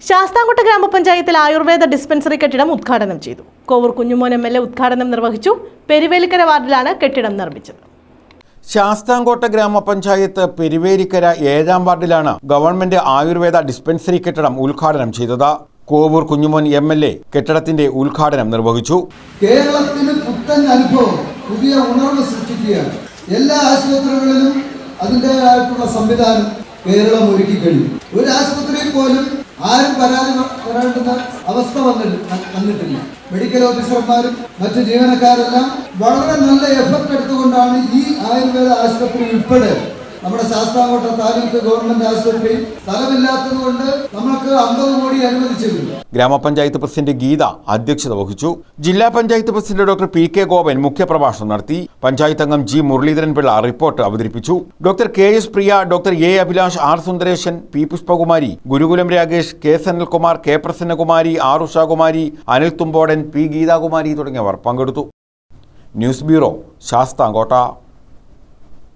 ശാസ്താംകോട്ട ഗ്രാമപഞ്ചായത്തിൽ ആയുർവേദ ഡിസ്പെൻസറി കെട്ടിടം ഉദ്ഘാടനം ചെയ്തു. കോവൂർ കുഞ്ഞുമോൻ MLA ഉദ്ഘാടനം നിർവഹിച്ചു. പെരുവേലിക്കര വാർഡിലാണ് കെട്ടിടം നിർമ്മിച്ചത്. ശാസ്താംകോട്ട ഗ്രാമപഞ്ചായത്ത് പെരുവേലിക്കര 7-ാം വാർഡിലാണ് ഗവൺമെന്റ് ആയുർവേദ ഡിസ്പെൻസറി കെട്ടിടം ഉദ്ഘാടനം ചെയ്തത്. കോവൂർ കുഞ്ഞുമോൻ MLA കെട്ടിടത്തിന്റെ ഉദ്ഘാടനം നിർവഹിച്ചു. കേരളത്തിന് പുത്തൻ അനുഭവം, പുതിയ ഉണർവ് സൃഷ്ടിക്കുകയാണ്. എല്ലാ ആശുപത്രികളിലും അതിൻ്റെതായിട്ടുള്ള സംവിധാനം കേരളം ഒരുക്കി കഴിഞ്ഞു. ഒരു ആശുപത്രിയിൽ പോലും ആരും പരാതി പറയേണ്ടുന്ന അവസ്ഥ വന്നിട്ടില്ല. മെഡിക്കൽ ഓഫീസർമാരും മറ്റു ജീവനക്കാരെല്ലാം വളരെ നല്ല എഫർട്ട് എടുത്തുകൊണ്ടാണ് ഈ ആയുർവേദ ആശുപത്രി ഉൾപ്പെടെ നമ്മുടെ ശാസ്താംകോട്ട താലൂക്ക് ഗവൺമെന്റ് ആശുപത്രി സ്ഥലമില്ലാത്തത് കൊണ്ട് നമുക്ക് 50 കോടി അനുവദിച്ചിരുന്നു. ഗ്രാമപഞ്ചായത്ത് പ്രസിഡന്റ് ഗീത അധ്യക്ഷത വഹിച്ചു. ജില്ലാ panchayat president doctor PK Gopan മുഖ്യപ്രഭാഷണം നടത്തി. പഞ്ചായത്ത് അംഗം G മുരളീധരൻ പിള്ള റിപ്പോർട്ട് അവതരിപ്പിച്ചു. Doctor KS Priya, doctor A Abhilash, R Sundaresan, P Pushpakumari, Gurukulam Rakesh, K Sanalkumar, K Prasannakumari, R Ushakumari, Anil Thumpodan, P Geethakumari തുടങ്ങിയവർ പങ്കെടുത്തു. News bureau, Sasthamkotta.